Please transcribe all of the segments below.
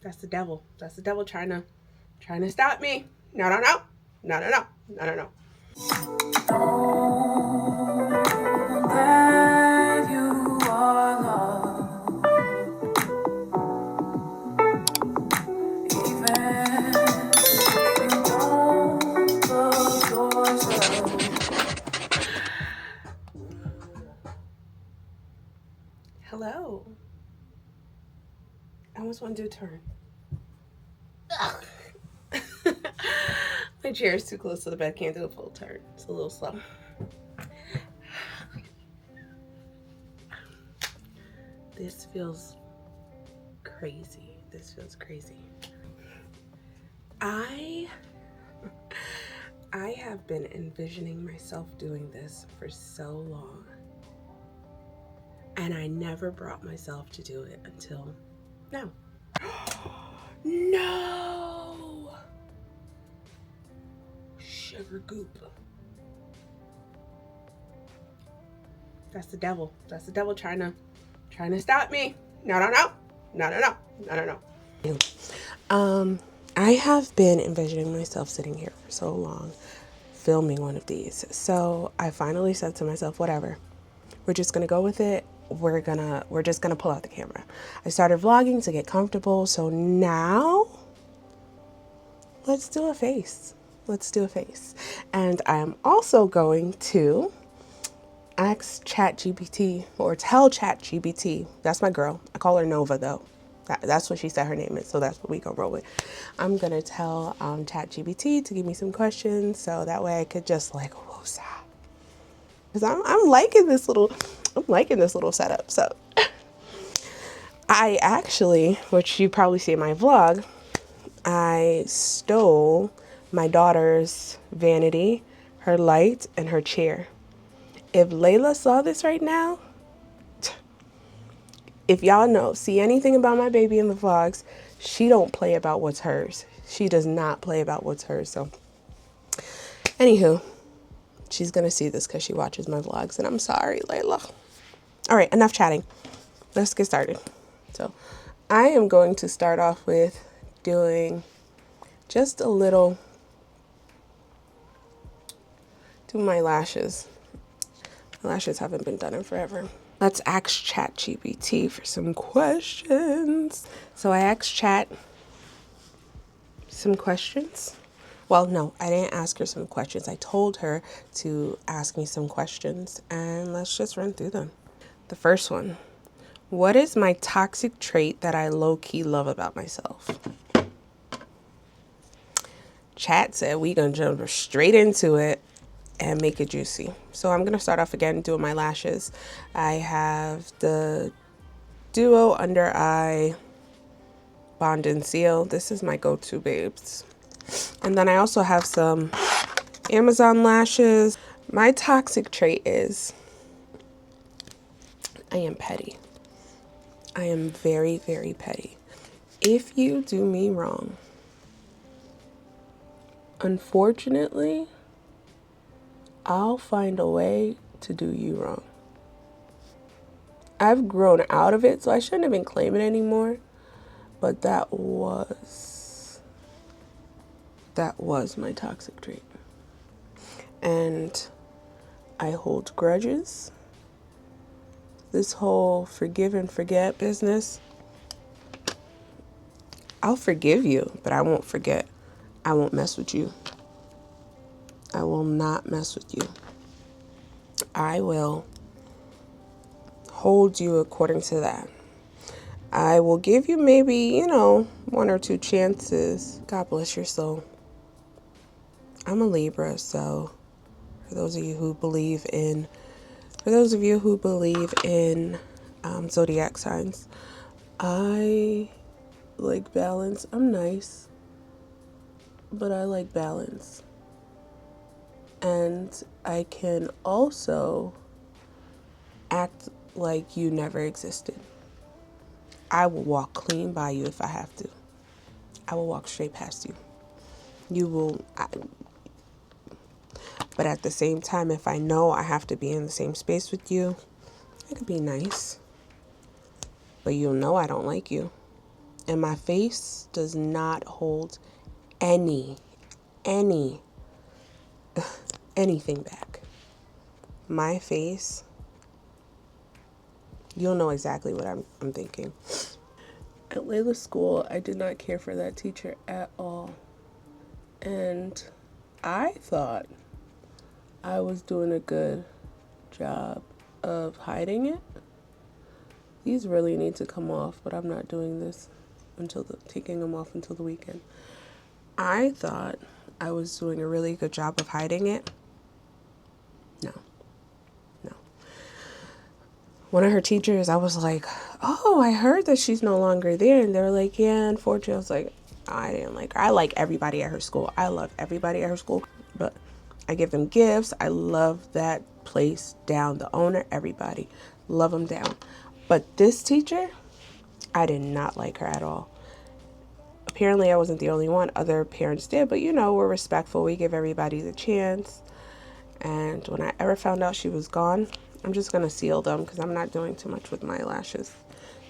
That's the devil. That's the devil trying to stop me. No, no, no. No, no, no. No, no, no. That you are loved, even if you don't love yourself. Hello. I almost want to do a turn. My chair is too close to the bed. Can't do a full turn. It's a little slow. This feels crazy. This feels crazy. I have been envisioning myself doing this for so long, and I never brought myself to do it until now. No! Sugar goop. That's the devil. That's the devil trying to stop me. No, no, no. No, no, no. No, no, no. I have been envisioning myself sitting here for so long, filming one of these. So I finally said to myself, whatever, we're just gonna go with it. We're just gonna pull out the camera. I started vlogging to get comfortable. So now let's do a face. Let's do a face. And I'm also going to ask Chat GPT, or tell Chat GPT. That's my girl. I call her Nova though. That's what she said her name is, so that's what we gonna roll with. I'm gonna tell Chat GPT to give me some questions, so that way I could just like woosa. Because I'm liking this little setup. So I actually, which you probably see in my vlog, I stole my daughter's vanity, her light, and her chair. If Layla saw this right now, if y'all see anything about my baby in the vlogs, she don't play about what's hers. She does not play about what's hers. So anywho, she's gonna see this because she watches my vlogs, and I'm sorry, Layla. All right, enough chatting. Let's get started. So I am going to start off with doing just a little to my lashes. My lashes haven't been done in forever. Let's ask Chat GPT for some questions. So I asked Chat some questions. Well, no, I didn't ask her some questions. I told her to ask me some questions, and let's just run through them. The first one, what is my toxic trait that I low-key love about myself? Chat said we gonna jump straight into it and make it juicy. So I'm gonna start off again doing my lashes. I have the Duo Under Eye Bond and Seal. This is my go-to, babes. And then I also have some Amazon lashes. My toxic trait is I am petty. I am very, very petty. If you do me wrong, unfortunately, I'll find a way to do you wrong. I've grown out of it, so I shouldn't even claim it anymore. But that was my toxic trait. And I hold grudges. This whole forgive and forget business, I'll forgive you, but I won't forget. I won't mess with you. I will not mess with you. I will hold you according to that. I will give you maybe, 1 or 2 chances. God bless your soul. I'm a Libra, so for those of you who believe in zodiac signs, I like balance. I'm nice, but I like balance. And I can also act like you never existed. I will walk clean by you if I have to. I will walk straight past you. But at the same time, if I know I have to be in the same space with you, I could be nice. But you'll know I don't like you. And my face does not hold any anything back. My face, you'll know exactly what I'm thinking. At Layla's school, I did not care for that teacher at all. And I thought I was doing a good job of hiding it. These really need to come off, but I'm not doing this taking them off until the weekend. I thought I was doing a really good job of hiding it. No. One of her teachers, I was like, oh, I heard that she's no longer there. And they were like, yeah, unfortunately. I was like, I didn't like her. I like everybody at her school. I love everybody at her school. But I give them gifts. I love that place down. The owner, everybody. Love them down. But this teacher, I did not like her at all. Apparently, I wasn't the only one. Other parents did. But, we're respectful. We give everybody the chance. And when I ever found out she was gone, I'm just going to seal them because I'm not doing too much with my lashes.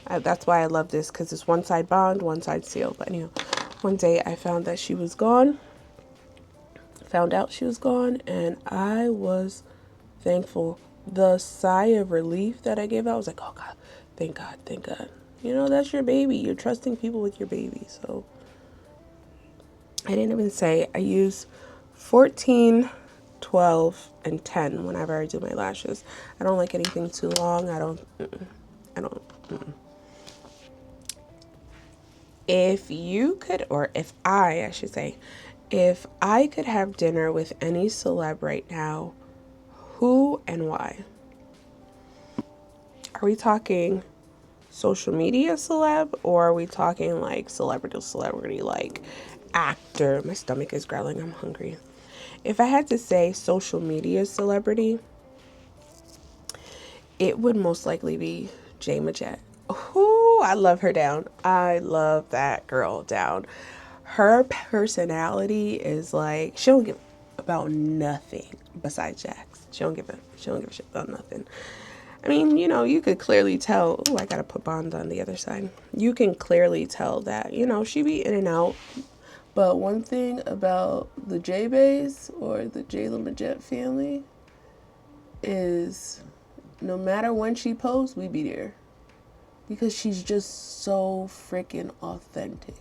That's why I love this, because it's one side bond, one side seal. But anyhow, one day I found that she was gone. Found out she was gone, and I was thankful. The sigh of relief that I gave out, I was like, oh God, thank God, thank God. That's your baby. You're trusting people with your baby. So I didn't even say. I use 14, 12, and 10 whenever I do my lashes. I don't like anything too long. I don't. If you could, or if I should say, if I could have dinner with any celeb right now, who and why? Are we talking social media celeb, or are we talking like celebrity, like actor? My stomach is growling. I'm hungry. If I had to say social media celebrity, it would most likely be Jay Majette. Ooh, I love her down. I love that girl down. Her personality is like, she don't give about nothing besides Jax. She don't give a shit about nothing. I mean, you could clearly tell. Oh, I gotta put Bond on the other side. You can clearly tell that, she be in and out. But one thing about the J-Bays or the Jayla Majette family is no matter when she posts, we be there. Because she's just so freaking authentic.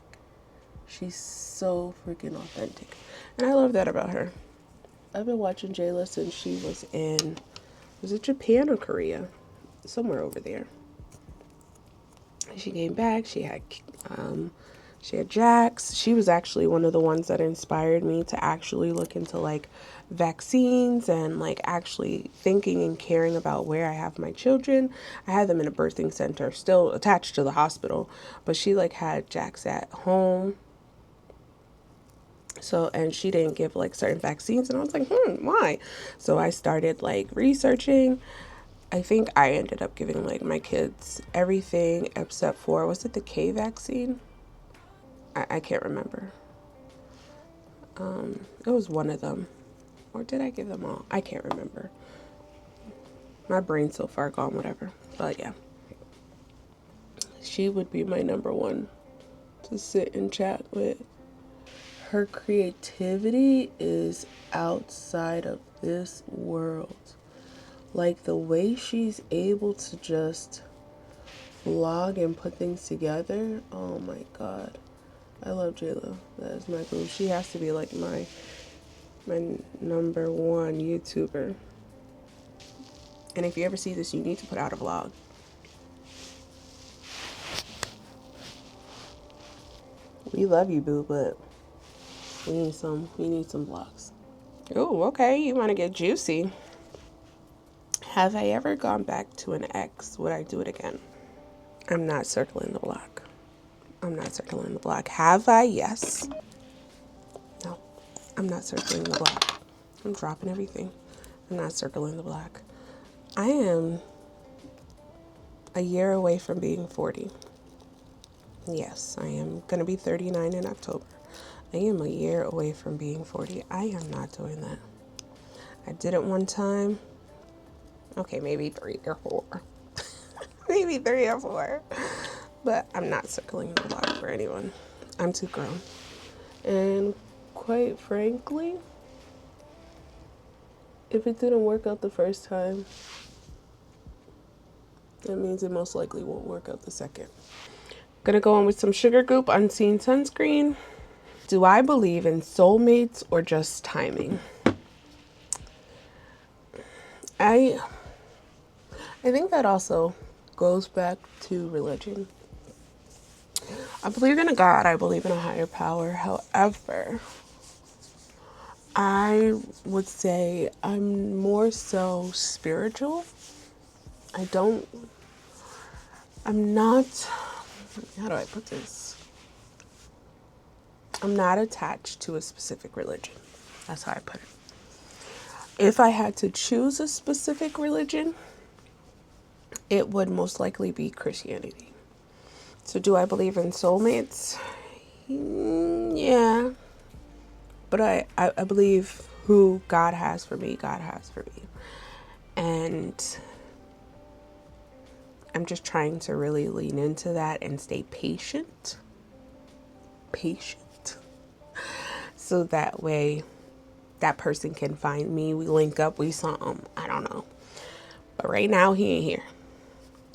She's so freaking authentic. And I love that about her. I've been watching Jayla since she was it Japan or Korea? Somewhere over there. She came back. She had Jax. She was actually one of the ones that inspired me to actually look into like vaccines and like actually thinking and caring about where I have my children. I had them in a birthing center, still attached to the hospital, but she like had Jax at home. So, and she didn't give like certain vaccines, and I was like, why? So I started like researching. I think I ended up giving like my kids everything except for, was it the K vaccine? I can't remember. It was one of them. Or did I give them all? I can't remember. My brain's so far gone, whatever. But yeah. She would be my number one to sit and chat with. Her creativity is outside of this world. Like the way she's able to just vlog and put things together. Oh my God. I love JLo. That is my boo. She has to be like my number one YouTuber. And if you ever see this, you need to put out a vlog. We love you, boo, but we need some vlogs. Oh, okay. You want to get juicy. Have I ever gone back to an ex? Would I do it again? I'm not circling the block. Have I? Yes. No, I'm not circling the block. I'm dropping everything. I'm not circling the block. I am a year away from being 40. Yes, I am going to be 39 in October. I am a year away from being 40. I am not doing that. I did it one time. Okay, maybe 3 or 4. Maybe 3 or 4. but I'm not circling the block for anyone. I'm too grown. And quite frankly, if it didn't work out the first time, that means it most likely won't work out the second. Gonna go on with some Sugar Goop Unseen Sunscreen. Do I believe in soulmates or just timing? I think that also goes back to religion. I believe in a God. I believe in a higher power. However, I would say I'm more so spiritual. I'm not, how do I put this? I'm not attached to a specific religion. That's how I put it. If I had to choose a specific religion, it would most likely be Christianity. So do I believe in soulmates? Yeah. But I believe who God has for me, God has for me. And I'm just trying to really lean into that and stay patient. So that way that person can find me. We link up, we something. I don't know. But right now he ain't here.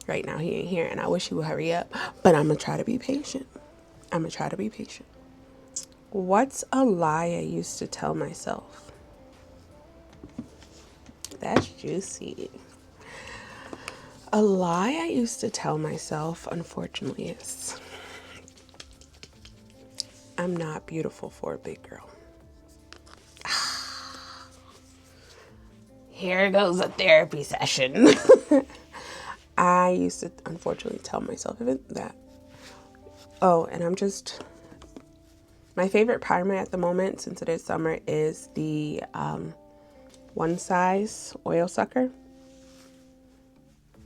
And I wish he would hurry up. But I'm going to try to be patient. What's a lie I used to tell myself? That's juicy. A lie I used to tell myself, unfortunately, is I'm not beautiful for a big girl. Here goes a therapy session. I used to unfortunately tell myself even that. Oh, and my favorite primer at the moment, since it is summer, is the One Size Oil Sucker.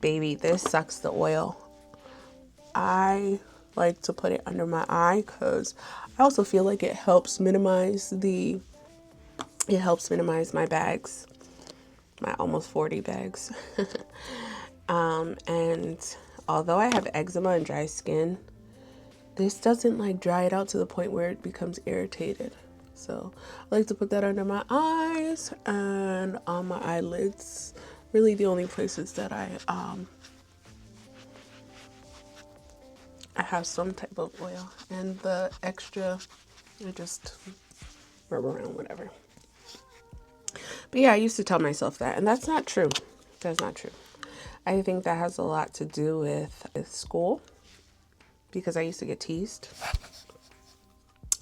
Baby, this sucks the oil. I like to put it under my eye because I also feel like it helps minimize my bags, my almost 40 bags. And although I have eczema and dry skin, this doesn't like dry it out to the point where it becomes irritated. So I like to put that under my eyes and on my eyelids. Really the only places that I have some type of oil, and the extra I just rub around, whatever. But yeah, I used to tell myself that, and that's not true. I think that has a lot to do with school, because I used to get teased,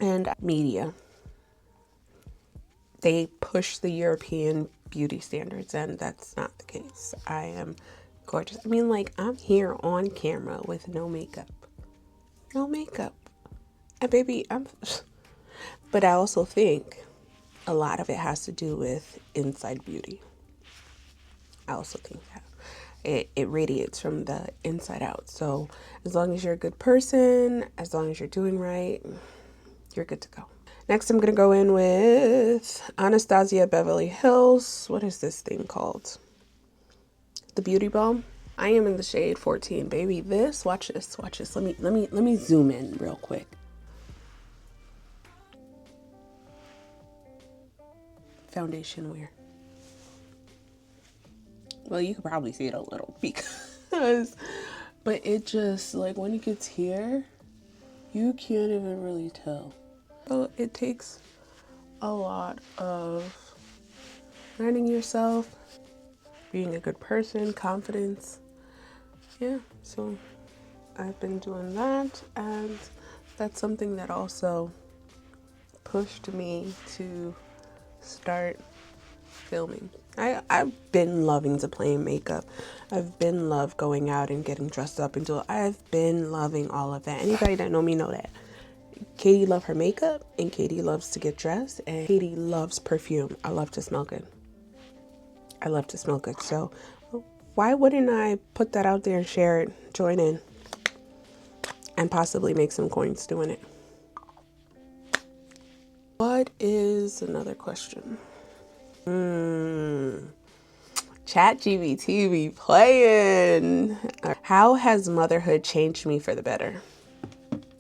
and media. They push the European beauty standards, and that's not the case. I am gorgeous. I mean, like, I'm here on camera with no makeup. And baby, but I also think a lot of it has to do with inside beauty. I also think that it radiates from the inside out. So as long as you're a good person, as long as you're doing right, you're good to go. Next, I'm going to go in with Anastasia Beverly Hills. What is this thing called? The Beauty Balm. I am in the shade 14, baby. Watch this. Let me zoom in real quick. Foundation wear. Well, you could probably see it a little but it just, like, when it gets here, you can't even really tell. So it takes a lot of learning yourself, being a good person, confidence. Yeah, so I've been doing that, and that's something that also pushed me to start filming. I've been loving to play in makeup. I've been love going out and getting dressed up and I've been loving all of that. Anybody that know me know that. Katie loves her makeup, and Katie loves to get dressed, and Katie loves perfume. I love to smell good. So why wouldn't I put that out there and share it, join in, and possibly make some coins doing it? What is another question? Chat GPT be playing. How has motherhood changed me for the better?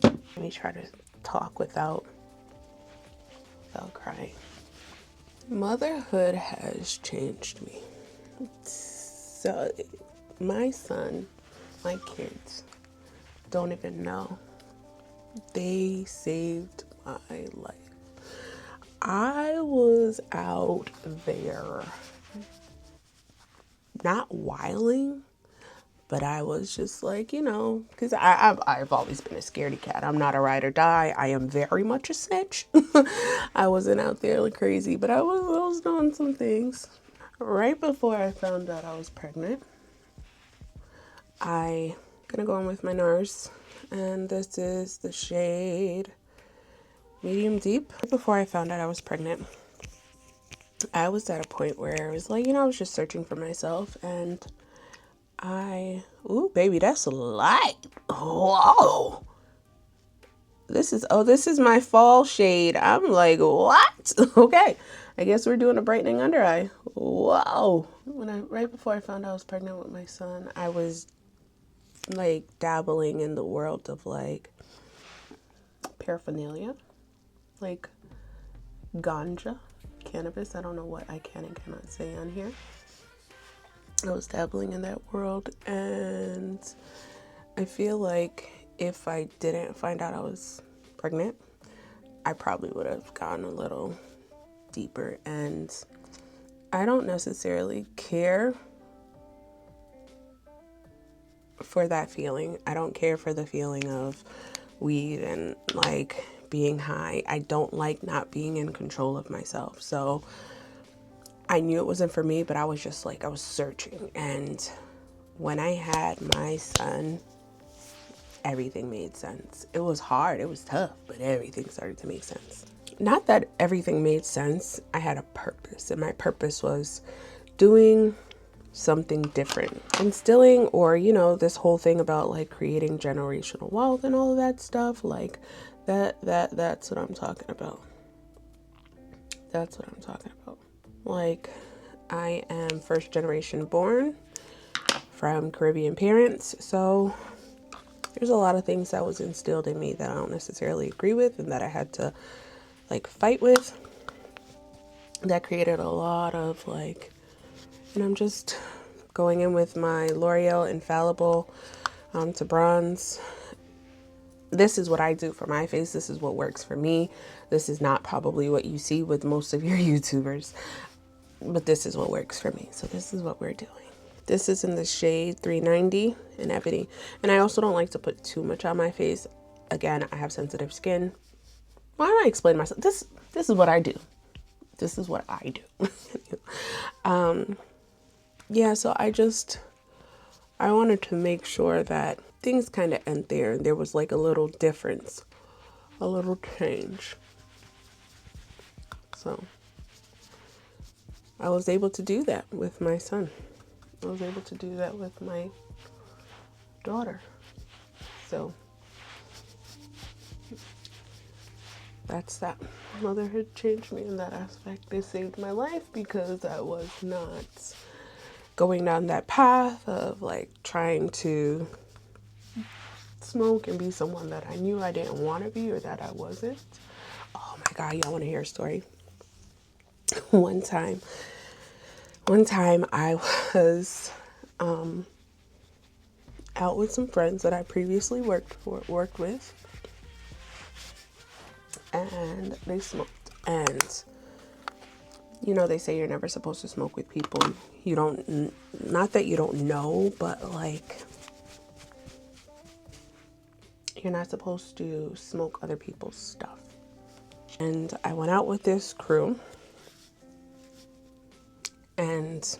Let me try to talk without crying. Motherhood has changed me. So my son, my kids, don't even know. They saved my life. I was out there not wilding, but I was just like, you know, because I've always been a scaredy cat. I'm not a ride or die. I am very much a snitch. I wasn't out there like crazy, but I was doing some things. Right before I found out I was pregnant, I gonna go in with my NARS, and this is the shade medium deep. Right before I found out I was pregnant, I was at a point where I was like, you know, I was just searching for myself, and ooh, baby, that's light. Whoa. This is my fall shade. I'm like, what? Okay. I guess we're doing a brightening under eye. Whoa. Right before I found out I was pregnant with my son, I was like dabbling in the world of like paraphernalia, like ganja, cannabis. I don't know what I can and cannot say on here. I was dabbling in that world, and I feel like if I didn't find out I was pregnant, I probably would have gone a little deeper. And I don't necessarily care for that feeling. I don't care for the feeling of weed and like being high. I don't like not being in control of myself. So I knew it wasn't for me, but I was just like, I was searching. And when I had my son, everything made sense. It was hard, it was tough, but everything started to make sense. Not that everything made sense. I had a purpose, and my purpose was doing something different, instilling, or, you know, this whole thing about like creating generational wealth and all of that stuff. Like that's what I'm talking about. That's what I'm talking about. Like, I am first generation born from Caribbean parents, so there's a lot of things that was instilled in me that I don't necessarily agree with and that I had to like fight with. That created a lot of like, and I'm just going in with my L'Oreal Infallible to bronze. This is what I do for my face. This is what works for me. This is not probably what you see with most of your YouTubers, but this is what works for me. So this is what we're doing. This is in the shade 390 in Ebony. And I also don't like to put too much on my face. Again, I have sensitive skin. Why don't I explain myself? This is what I do. This is what I do. Yeah, so I wanted to make sure that things kind of end there. And there was like a little difference, a little change. So I was able to do that with my son. I was able to do that with my daughter. So that's that. Motherhood changed me in that aspect. It saved my life because I was not going down that path of like trying to smoke and be someone that I knew I didn't want to be or that I wasn't. Oh my God, y'all want to hear a story? One time I was out with some friends that I previously worked with, and they smoked. And you know, they say you're never supposed to smoke with people you don't, not that you don't know, but like you're not supposed to smoke other people's stuff. And I went out with this crew, and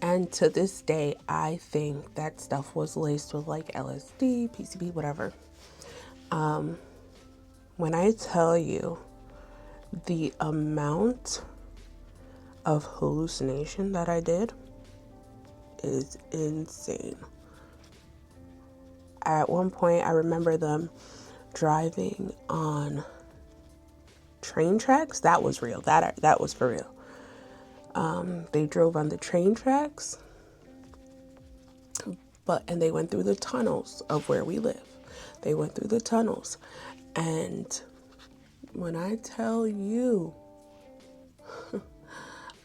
and to this day, I think that stuff was laced with like LSD, PCP, whatever. When I tell you the amount of hallucination that I did is insane. At one point, I remember them driving on train tracks. That was real. That was for real. They drove on the train tracks, and they went through the tunnels of where we live. They went through the tunnels. And when I tell you,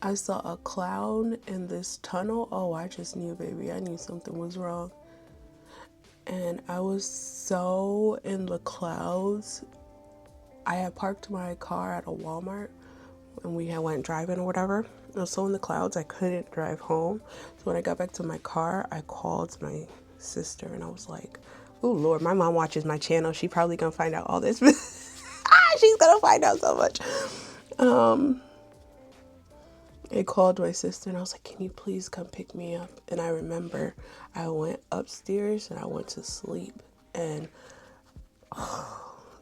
I saw a clown in this tunnel. Oh, I just knew, baby. I knew something was wrong. And I was so in the clouds. I had parked my car at a Walmart and we had went driving or whatever. I was so in the clouds I couldn't drive home. So when I got back to my car, I called my sister and I was like, oh Lord, my mom watches my channel. She probably gonna find out all this. She's gonna find out so much. I called my sister and I was like, can you please come pick me up? And I remember I went upstairs and I went to sleep. And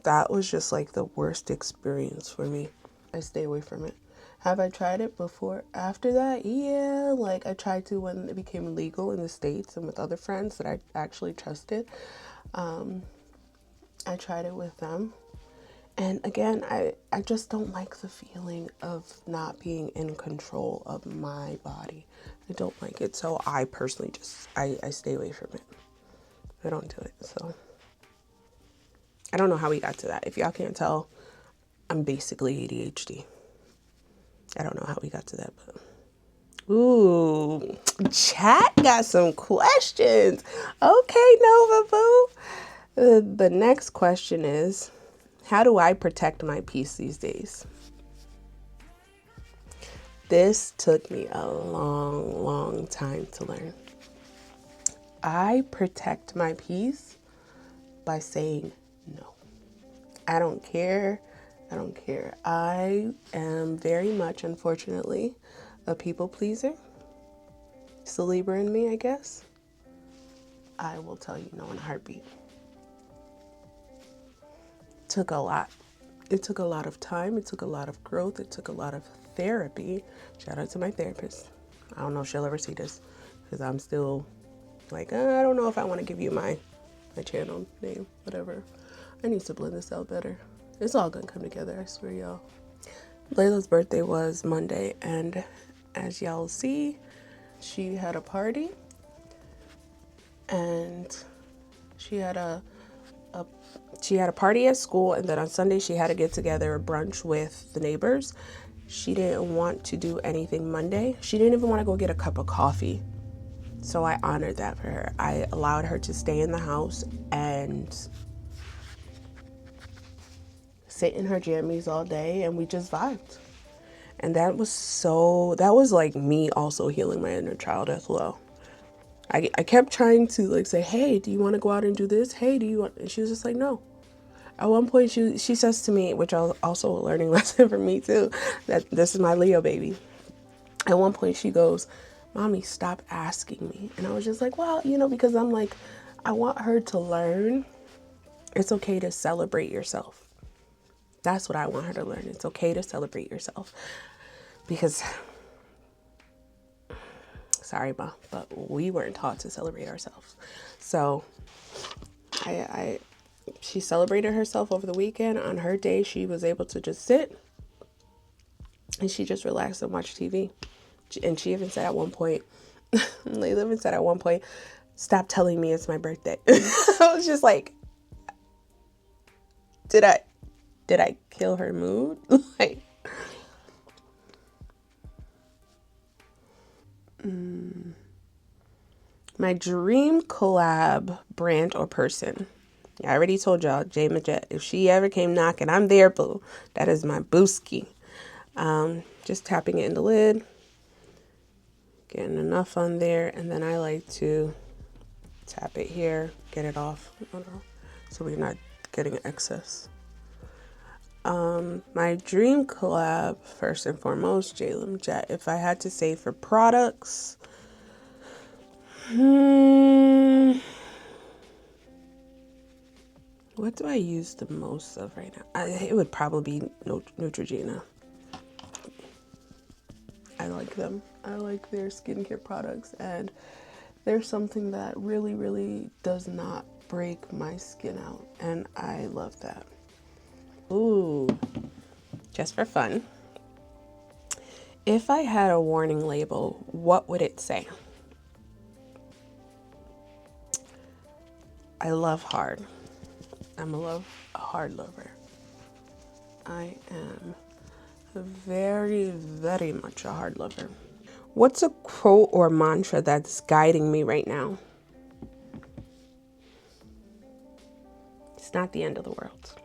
that was just like the worst experience for me. I stay away from it. Have I tried it before? After that, yeah. Like I tried to when it became legal in the States and with other friends that I actually trusted. I tried it with them. And again, I just don't like the feeling of not being in control of my body. I don't like it. So I personally I stay away from it. I don't do it. So I don't know how we got to that. If y'all can't tell, I'm basically ADHD. I don't know how we got to that, but ooh, chat got some questions. Okay, Nova Boo. The next question is, how do I protect my peace these days? This took me a long, long time to learn. I protect my peace by saying no. I don't care. I don't care. I am very much, unfortunately, a people pleaser. It's the Libra in me, I guess. I will tell you no in a heartbeat. It took a lot. It took a lot of time. It took a lot of growth. It took a lot of therapy. Shout out to my therapist. I don't know if she'll ever see this because I'm still like, I don't know if I want to give you my channel name, whatever. I need to blend this out better. It's all gonna come together, I swear, y'all. Layla's birthday was Monday, and as y'all see, she had a party, and she had a party at school, and then on Sunday she had to get together a brunch with the neighbors. She didn't want to do anything Monday. She didn't even want to go get a cup of coffee. So I honored that for her. I allowed her to stay in the house and sit in her jammies all day, and we just vibed. And that was like me also healing my inner child as well. I kept trying to like say, hey, do you want to go out and do this? Hey, do you want? And she was just like, no. At one point, she says to me, which was also a learning lesson for me too, that this is my Leo baby. At one point, she goes, Mommy, stop asking me. And I was just like, well, because I'm like, I want her to learn it's okay to celebrate yourself. That's what I want her to learn. It's okay to celebrate yourself. Because, sorry, Ma, but we weren't taught to celebrate ourselves. So she celebrated herself over the weekend. On her day, she was able to just sit and she just relaxed and watched TV. And she even said at one point, Layla even said at one point, stop telling me it's my birthday. I was just like, did I kill her mood? Like, my dream collab brand or person. I already told y'all, Jay Majet. If she ever came knocking, I'm there, boo. That is my booski. Just tapping it in the lid, getting enough on there, and then I like to tap it here, get it off, so we're not getting excess. My dream collab, first and foremost, Jalen Jet. If I had to say for products, what do I use the most of right now? It would probably be Neutrogena. I like them. I like their skincare products, and there's something that really, really does not break my skin out, and I love that. Ooh, just for fun. If I had a warning label, what would it say? I love hard. I'm a hard lover. I am very, very much a hard lover. What's a quote or mantra that's guiding me right now? It's not the end of the world.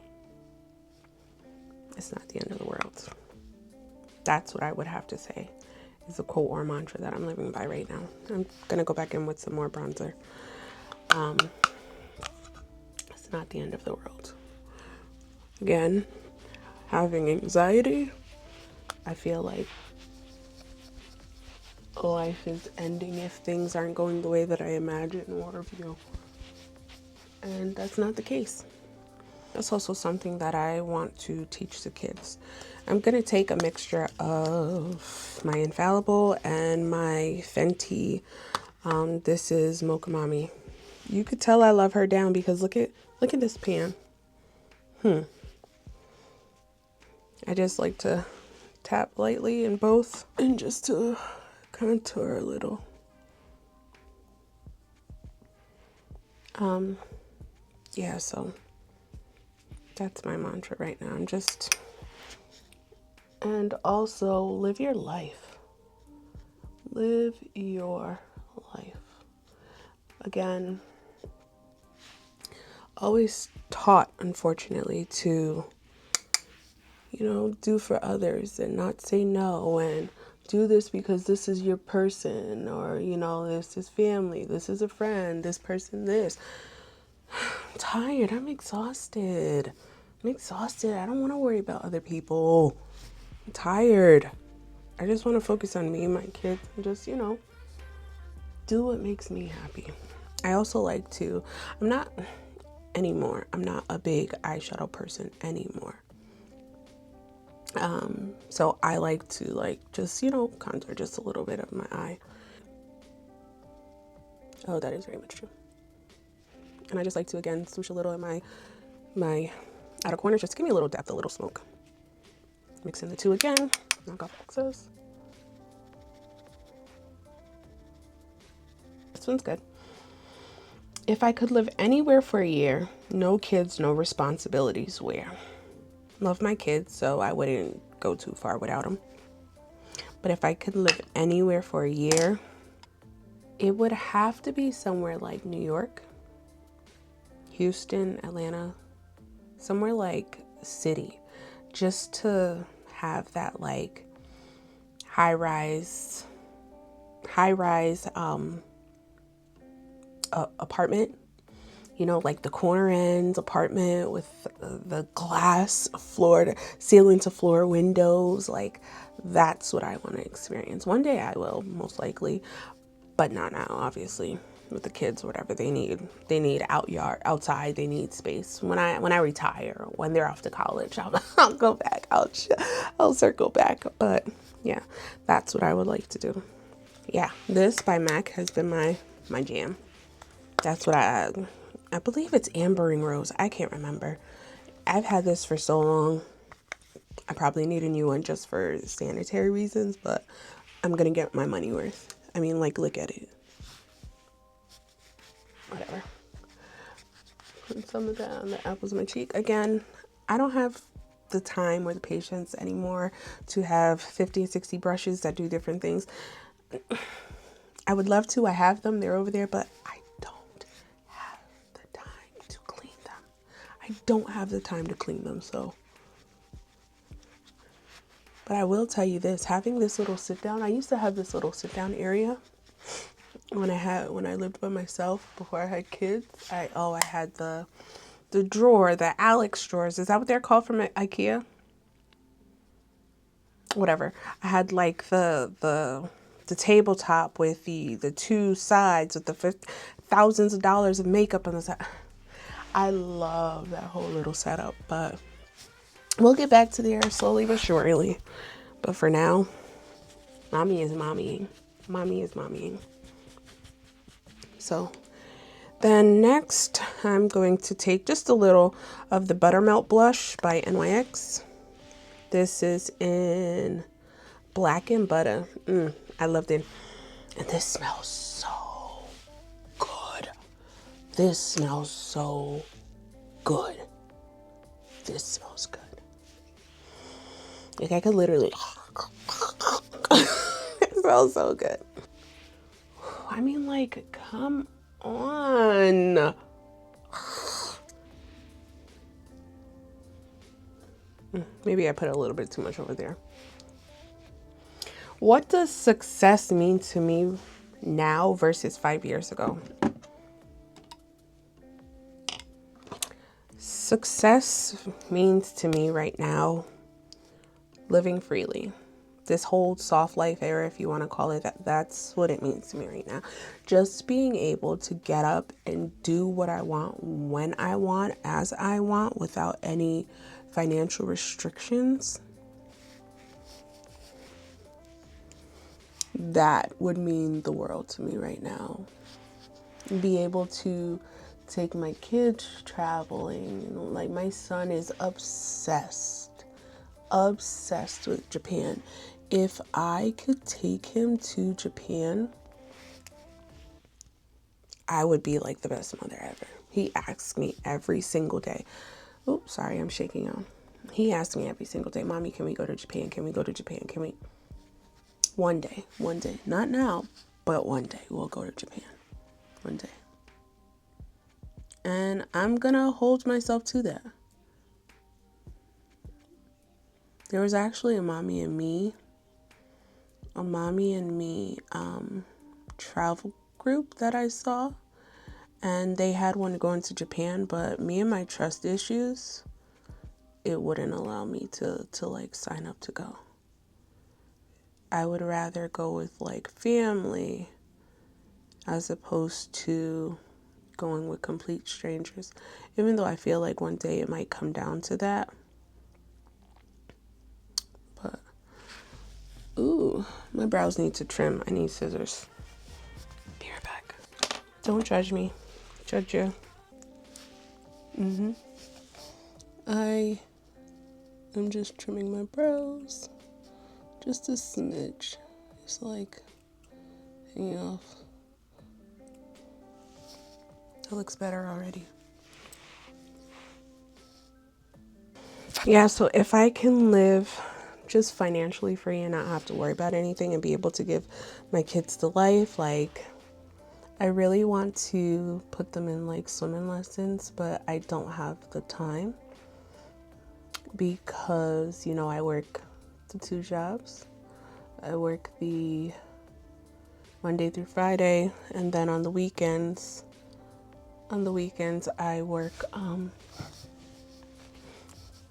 It's not the end of the world. That's what I would have to say is a quote or mantra that I'm living by right now. I'm gonna go back in with some more bronzer. It's not the end of the world. Again, having anxiety, I feel like life is ending if things aren't going the way that I imagine or view. And that's not the case. That's also something that I want to teach the kids. I'm going to take a mixture of my Infallible and my Fenty. This is Mocha Mami. You could tell I love her down because look at this pan. I just like to tap lightly in both and just to contour a little. Yeah, so that's my mantra right now. And also live your life. Live your life. Again, always taught, unfortunately, to, do for others and not say no and do this because this is your person or, this is family, this is a friend, this person, this. I'm tired. I'm exhausted. I don't want to worry about other people. I'm tired. I just want to focus on me and my kids and just, do what makes me happy. I also like to, I'm not a big eyeshadow person anymore. So I like to just, contour just a little bit of my eye. Oh, that is very much true. And I just like to, again, swoosh a little in my outer corners, just to give me a little depth, a little smoke. Mix in the two again, knock off excess. This one's good. If I could live anywhere for a year, no kids, no responsibilities, where? Love my kids, so I wouldn't go too far without them. But if I could live anywhere for a year, it would have to be somewhere like New York, Houston, Atlanta, somewhere like city, just to have that high rise apartment, like the corner ends apartment with the glass floor, ceiling to floor windows. That's what I want to experience. One day I will, most likely, but not now, obviously. With the kids, whatever they need outside, they need space. When I retire, when they're off to college, I'll go back. I'll circle back. But yeah, that's what I would like to do. Yeah, this by MAC has been my jam. That's what I believe it's Ambering Rose. I can't remember. I've had this for so long. I probably need a new one just for sanitary reasons, but I'm gonna get my money worth. I mean, look at it. Whatever. Put some of that on the apples of my cheek. Again, I don't have the time or the patience anymore to have 50 and 60 brushes that do different things. I would love to. I have them. They're over there, but I don't have the time to clean them. I don't have the time to clean them, so. But I will tell you this, having this little sit down, I used to have this little sit down area when I lived by myself before I had kids. I had the drawer, the Alex drawers. Is that what they're called from IKEA? Whatever. I had the tabletop with the two sides with the thousands of dollars of makeup on the side. I love that whole little setup, but we'll get back to there slowly but surely. But for now, mommy is mommying. Mommy is mommying. So then next, I'm going to take just a little of the Buttermelt blush by NYX. This is in Black and Butter. I loved it. And this smells so good. This smells so good. This smells good. Like I could literally, it smells so good. I mean, like, come on. Maybe I put a little bit too much over there. What does success mean to me now versus 5 years ago? Success means to me right now living freely. This whole soft life era, if you want to call it that, that's what it means to me right now. Just being able to get up and do what I want, when I want, as I want, without any financial restrictions. That would mean the world to me right now. Be able to take my kids traveling. Like my son is obsessed with Japan. If I could take him to Japan, I would be like the best mother ever. He asks me every single day. Oops, sorry, I'm shaking on. He asks me every single day, Mommy, can we go to Japan? Can we go to Japan? Can we? One day, not now, but one day we'll go to Japan. One day. And I'm gonna hold myself to that. There was actually a mommy and me travel group that I saw, and they had one going to Japan, but me and my trust issues, it wouldn't allow me to like sign up to go. I would rather go with like family as opposed to going with complete strangers, even though I feel like one day it might come down to that. But ooh, my brows need to trim. I need scissors. Be right back. Don't judge me. Judge you. I am just trimming my brows. Just a smidge. Just like hanging off. That looks better already. Yeah, so if I can live just financially free and not have to worry about anything and be able to give my kids the life, like I really want to put them in like swimming lessons, but I don't have the time because, you know, I work the 2 jobs. I work the Monday through Friday, and then on the weekends I work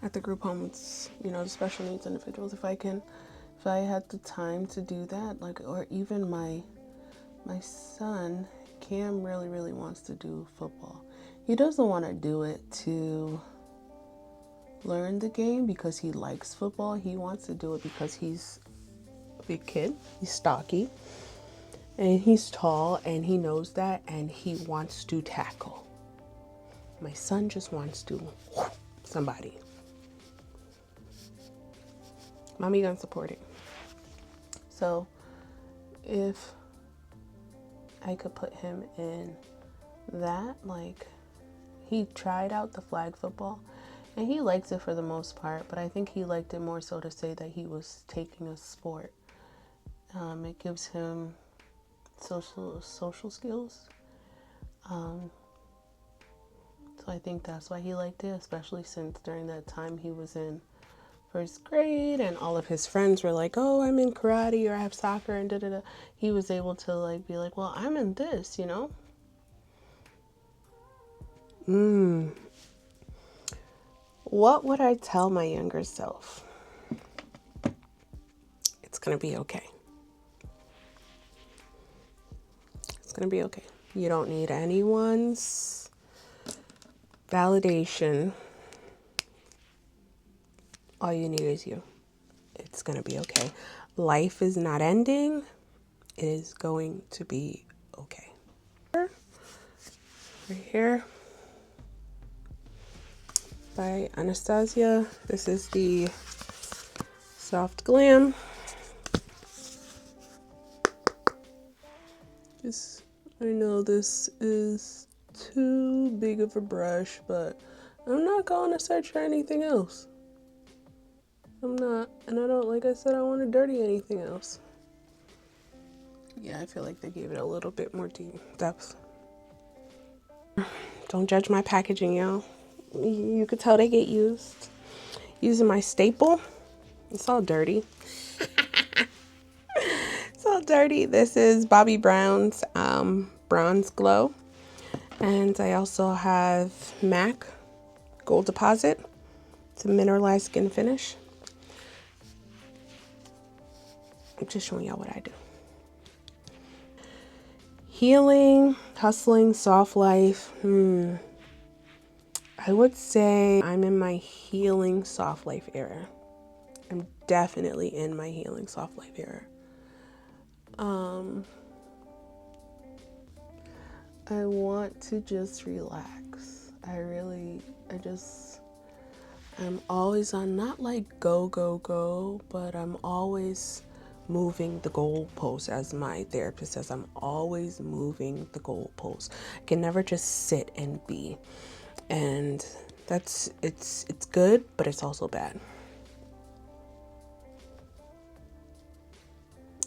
at the group homes, you know, the special needs individuals. If I had the time to do that, like, or even my son, Cam, really wants to do football. He doesn't want to do it to learn the game because he likes football. He wants to do it because he's a big kid, he's stocky, and he's tall, and he knows that, and he wants to tackle. My son just wants to somebody. Mommy gonna support it. So if I could put him in that, like, he tried out the flag football and he likes it for the most part, but I think he liked it more so to say that he was taking a sport. It gives him social skills. So I think that's why he liked it, especially since during that time he was in 1st grade and all of his friends were like, oh, I'm in karate or I have soccer and da-da-da. He was able to like be like, well, I'm in this, you know? What would I tell my younger self? It's gonna be okay. It's gonna be okay. You don't need anyone's validation. All you need is you. It's gonna be okay. Life is not ending. It is going to be okay. Right here by Anastasia. This is the Soft Glam. I know this is too big of a brush, but I'm not going to search for anything else. I'm not, and I don't, like I said, I don't want to dirty anything else. Yeah, I feel like they gave it a little bit more depth. Don't judge my packaging, y'all. You could tell they get used. Using my staple. It's all dirty. It's all dirty. This is Bobbi Brown's Bronze Glow. And I also have MAC Gold Deposit. It's a mineralized skin finish. I'm just showing y'all what I do. Healing, hustling, soft life. I would say I'm in my healing soft life era. I'm definitely in my healing soft life era. I want to just relax. I'm always on, not like go, but I'm always moving the goalpost, as my therapist says. I'm always moving the goalpost. I can never just sit and be. And it's good, but it's also bad.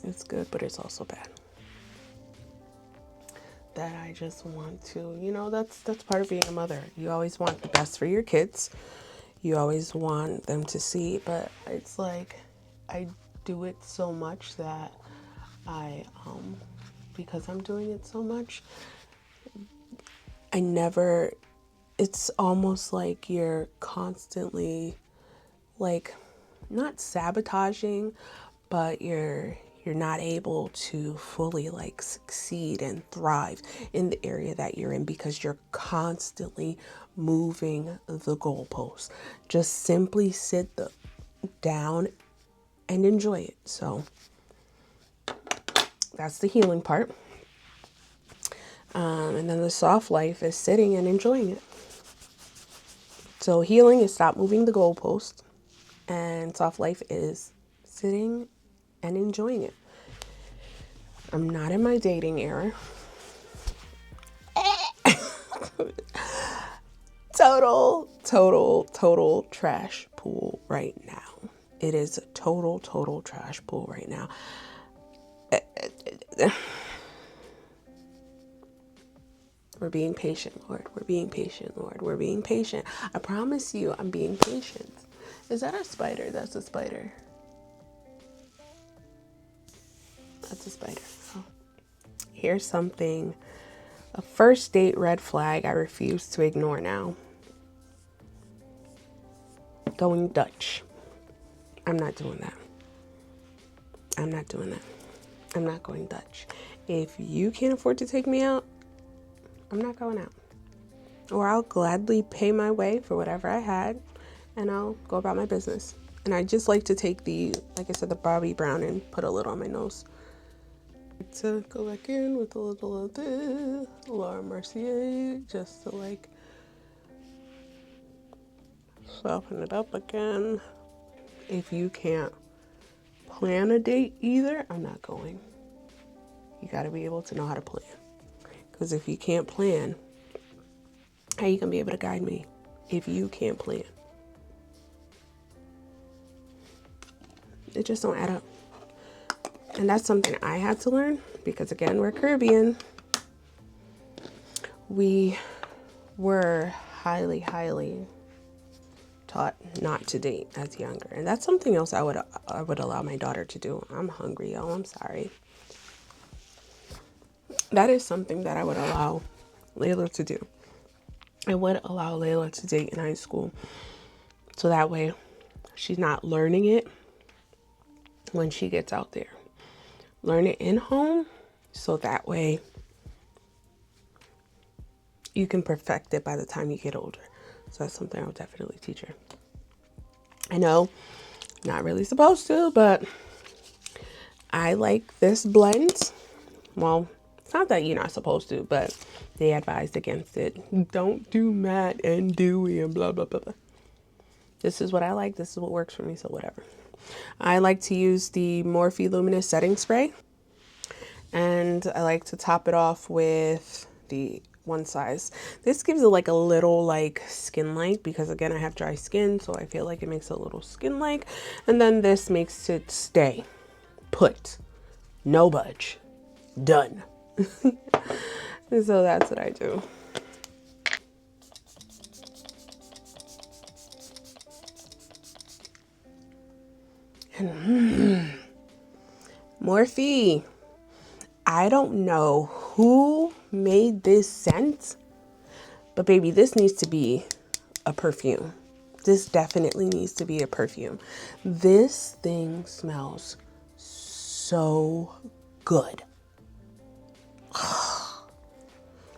It's good, but it's also bad. That I just want to, that's part of being a mother. You always want the best for your kids. You always want them to see, but it's like I do it so much that because I'm doing it so much, it's almost like you're constantly, like, not sabotaging, but you're not able to fully like succeed and thrive in the area that you're in because you're constantly moving the goalposts. Just simply sit down and enjoy it. So that's the healing part. And then the soft life is sitting and enjoying it. So healing is stop moving the goalpost, and soft life is sitting and enjoying it. I'm not in my dating era. Total trash pool right now. It is a total trash pool right now. We're being patient, Lord. We're being patient, Lord. We're being patient. I promise you, I'm being patient. Is that a spider? That's a spider. That's a spider. Oh. Here's something. A first date red flag I refuse to ignore now. Going Dutch. I'm not doing that. I'm not doing that. I'm not going Dutch. If you can't afford to take me out, I'm not going out. Or I'll gladly pay my way for whatever I had, and I'll go about my business. And I just like to take like I said, the Bobbi Brown and put a little on my nose. To go back in with a little of this Laura Mercier, just to like soften it up again. If you can't plan a date either, I'm not going. You got to be able to know how to plan. Because if you can't plan, how you gonna be able to guide me if you can't plan? It just don't add up. And that's something I had to learn because, again, we're Caribbean. We were highly taught not to date as younger. And that's something else I would allow my daughter to do. I'm hungry, y'all. I'm sorry. That is something that I would allow Layla to do. I would allow Layla to date in high school. So that way she's not learning it when she gets out there. Learn it in home, so that way you can perfect it by the time you get older. So that's something I would definitely teach her. I know, not really supposed to, but I like this blend. Well, it's not that you're not supposed to, but they advised against it. Don't do matte and dewy and blah, blah, blah, blah. This is what I like. This is what works for me, so whatever. I like to use the Morphe Luminous Setting Spray. And I like to top it off with the one size. This gives it like a little like skin-like, because again I have dry skin, so I feel like it makes it a little skin-like. And then this makes it stay put, no budge, done. So that's what I do. And Morphe, I don't know who made this scent, but baby, this needs to be a perfume. This definitely needs to be a perfume. This thing smells so good.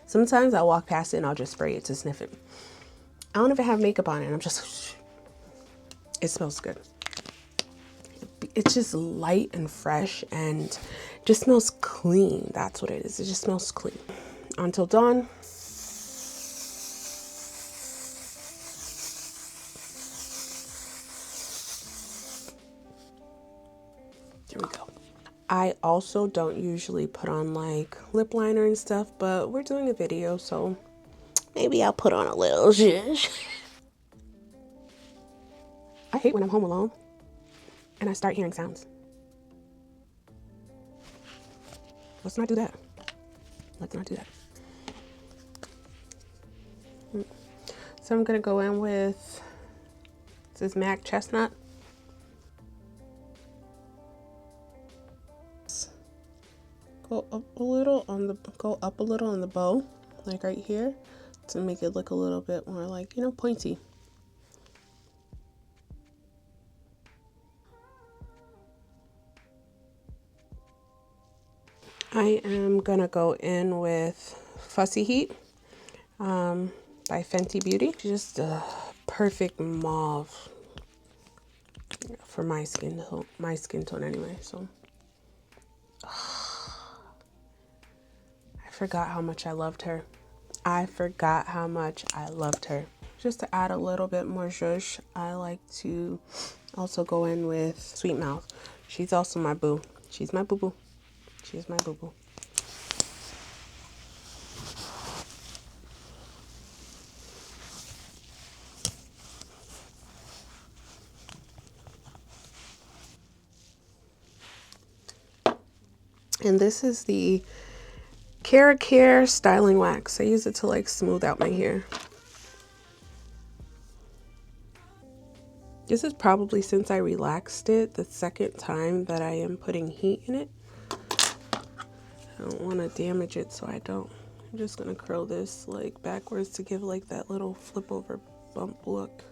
Sometimes I walk past it and I'll just spray it to sniff it. I don't even have makeup on it. I'm just, it smells good. It's just light and fresh and just smells clean. That's what it is. It just smells clean. Until Dawn. There we go. I also don't usually put on like lip liner and stuff, but we're doing a video, so maybe I'll put on a little zhuzh. I hate when I'm home alone and I start hearing sounds. Let's not do that. Let's not do that. So I'm gonna go in with this MAC Chestnut. Go up a little on the bow, like right here, to make it look a little bit more like, you know, pointy. I am gonna go in with Fussy Heat by Fenty Beauty. Just a perfect mauve for my skin tone anyway. So I forgot how much I loved her. I forgot how much I loved her. Just to add a little bit more zhuzh, I like to also go in with Sweet Mouth. She's also my boo. She's my boo-boo. She's my boo-boo. And this is the Care Styling Wax. I use it to like smooth out my hair. This is probably, since I relaxed it, the second time that I am putting heat in it. I don't want to damage it, so I don't. I'm just going to curl this like backwards to give like that little flip over bump look.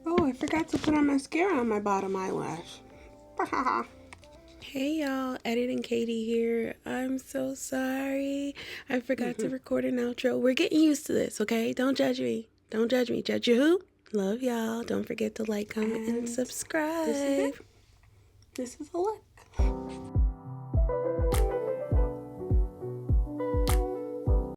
Oh, I forgot to put on mascara on my bottom eyelash. Hey y'all, Editing Katie here. I'm so sorry. I forgot to record an outro. We're getting used to this, okay? Don't judge me. Don't judge me. Judge you who? Love y'all. Don't forget to like, comment, and subscribe. This is it. This is a look.